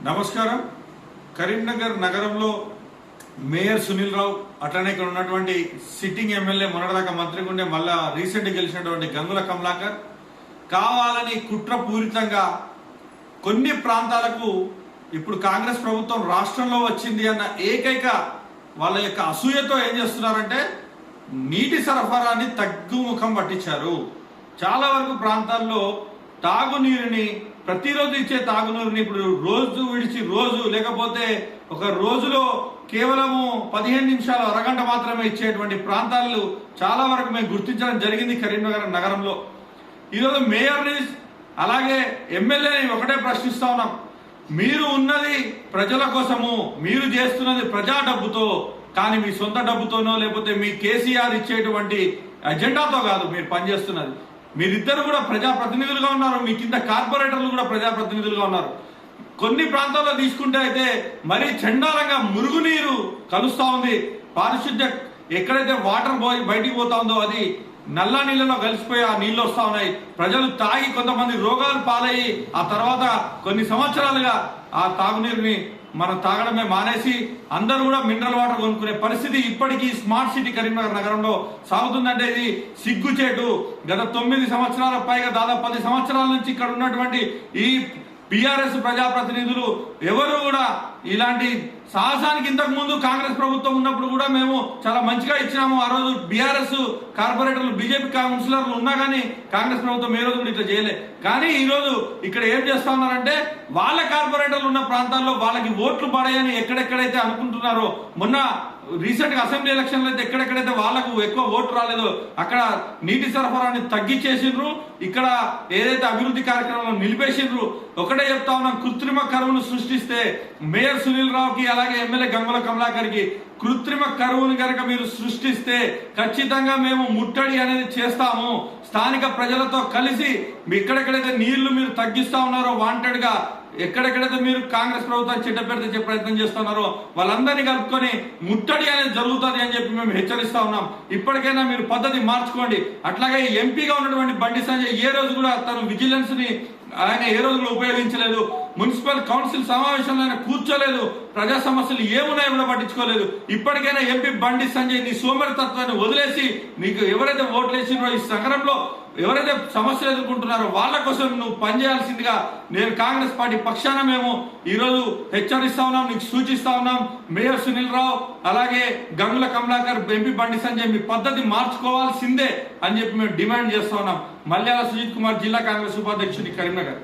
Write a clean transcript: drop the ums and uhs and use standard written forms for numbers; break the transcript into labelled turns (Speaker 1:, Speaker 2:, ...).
Speaker 1: నమస్కారం. కరీంనగర్ నగరంలో మేయర్ సునీల్ రావు అట్లనే ఇక్కడ ఉన్నటువంటి సిట్టింగ్ ఎమ్మెల్యే మొన్నటిదాకా మంత్రిగా ఉండే మళ్ళా రీసెంట్ గెలిచినటువంటి గంగుల కమలాకర్ కావాలని కుట్రపూరితంగా కొన్ని ప్రాంతాలకు ఇప్పుడు కాంగ్రెస్ ప్రభుత్వం రాష్ట్రంలో వచ్చింది అన్న ఏకైక వాళ్ళ యొక్క అసూయతో ఏం చేస్తున్నారంటే నీటి సరఫరాని తగ్గుముఖం పట్టించారు. చాలా వరకు ప్రాంతాల్లో తాగునీరుని ప్రతిరోజు ఇచ్చే తాగునీరుని ఇప్పుడు రోజు విడిచి రోజు లేకపోతే ఒక రోజులో కేవలము 15 నిమిషాలు అరగంట మాత్రమే ఇచ్చేటువంటి ప్రాంతాలు చాలా వరకు మేము గుర్తించడం జరిగింది కరీంనగర్ నగరంలో. ఈరోజు మేయర్ని అలాగే ఎమ్మెల్యేని ఒకటే ప్రశ్నిస్తా ఉన్నాం. మీరు ఉన్నది ప్రజల కోసము, మీరు చేస్తున్నది ప్రజా డబ్బుతో, కానీ మీ సొంత డబ్బుతోనో లేకపోతే మీ కేసీఆర్ ఇచ్చేటువంటి అజెండాతో కాదు మీరు పనిచేస్తున్నది. మీరిద్దరు కూడా ప్రజాప్రతినిధులుగా ఉన్నారు, మీ కింద కార్పొరేటర్లు కూడా ప్రజాప్రతినిధులుగా ఉన్నారు. కొన్ని ప్రాంతాల్లో తీసుకుంటే అయితే మరీ చండాలంగా మురుగునీరు కలుస్తా ఉంది. పారిశుద్ధ్య ఎక్కడైతే వాటర్ బయటికి పోతా ఉందో అది నల్ల నీళ్ళలో కలిసిపోయి ఆ నీళ్ళు వస్తా ఉన్నాయి. ప్రజలు తాగి కొంతమంది రోగాలు పాలయ్యి ఆ తర్వాత కొన్ని సంవత్సరాలుగా ఆ తాగునీరుని మనం తాగడమే మానేసి అందరూ కూడా మినరల్ వాటర్ కొనుక్కునే పరిస్థితి ఇప్పటికీ స్మార్ట్ సిటీ కరీంనగర్ నగరంలో సాగుతుందంటే ఇది సిగ్గుచేటు. గత 9 సంవత్సరాల పైగా దాదాపు 10 సంవత్సరాల నుంచి ఇక్కడ ఉన్నటువంటి ఈ బీఆర్ఎస్ ప్రజాప్రతినిధులు ఎవరు కూడా ఇలాంటి సాహసానికి ఇంతకు ముందు కాంగ్రెస్ ప్రభుత్వం ఉన్నప్పుడు కూడా మేము చాలా మంచిగా ఇచ్చినాము. ఆ రోజు బీఆర్ఎస్ కార్పొరేటర్లు బీజేపీ కౌన్సిలర్లు ఉన్నా కానీ కాంగ్రెస్ ప్రభుత్వం ఏ రోజు కూడా ఇట్లా చేయలే. కానీ ఈ రోజు ఇక్కడ ఏం చేస్తా ఉన్నారంటే వాళ్ళ కార్పొరేటర్లు ఉన్న ప్రాంతాల్లో వాళ్ళకి ఓట్లు పడాయని ఎక్కడెక్కడైతే అనుకుంటున్నారో, మొన్న రీసెంట్ గా అసెంబ్లీ ఎలక్షన్లు అయితే ఎక్కడెక్కడైతే వాళ్లకు ఎక్కువ ఓట్లు రాలేదో అక్కడ నీటి సరఫరాని తగ్గించేసిండ్రు, ఇక్కడ ఏదైతే అభివృద్ధి కార్యక్రమాలను నిలిపేసిండ్రు. ఒకటే చెప్తా ఉన్నాం, కృత్రిమ కరువును సృష్టిస్తే మేయర్ సునీల్ రావుకి అలాగే ఎమ్మెల్యే గంగుల కమలాకర్కి కృత్రిమ కరువును కనుక మీరు సృష్టిస్తే ఖచ్చితంగా మేము ముట్టడి అనేది చేస్తాము. స్థానిక ప్రజలతో కలిసి ఎక్కడెక్కడైతే నీళ్లు మీరు తగ్గిస్తా ఉన్నారో వాంటెడ్ గా, ఎక్కడెక్కడైతే మీరు కాంగ్రెస్ ప్రభుత్వాన్ని చెడ్డపెడితే ప్రయత్నం చేస్తున్నారో వాళ్ళందరినీ కలుపుకొని ముట్టడి అనేది జరుగుతుంది అని చెప్పి మేము హెచ్చరిస్తా ఉన్నాం. ఇప్పటికైనా మీరు పద్ధతి మార్చుకోండి. అట్లాగే ఎంపీగా ఉన్నటువంటి బండి సంజయ్ ఏ రోజు కూడా తను విజిలెన్స్ ని ఆయన ఏ రోజు ఉపయోగించలేదు. మున్సిపల్ కౌన్సిల్ సమావేశంలో ఆయన కూర్చోలేదు. ప్రజా సమస్యలు ఏమున్నాయో కూడా పట్టించుకోలేదు. ఇప్పటికైనా ఎంపీ బండి సంజయ్ నీ సోమరితత్వాన్ని వదిలేసి నీకు ఎవరైతే ఓట్లు వేసినో ఈ నగరంలో ఎవరైతే సమస్యలు ఎదుర్కొంటున్నారో వాళ్ళ కోసం నువ్వు పనిచేయాల్సిందిగా నేను కాంగ్రెస్ పార్టీ పక్షాన మేము ఈరోజు హెచ్చరిస్తా ఉన్నాం, నీకు సూచిస్తా ఉన్నాం. మేయర్ సునీల్ రావు అలాగే గంగుల కమలాకర్, ఎంపీ బండి సంజయ్ మీ పద్ధతి మార్చుకోవాల్సిందే అని చెప్పి మేము డిమాండ్ చేస్తా ఉన్నాం. మల్యాల సుజిత్ కుమార్, జిల్లా కాంగ్రెస్ ఉపాధ్యక్షుడి, కరీంనగర్.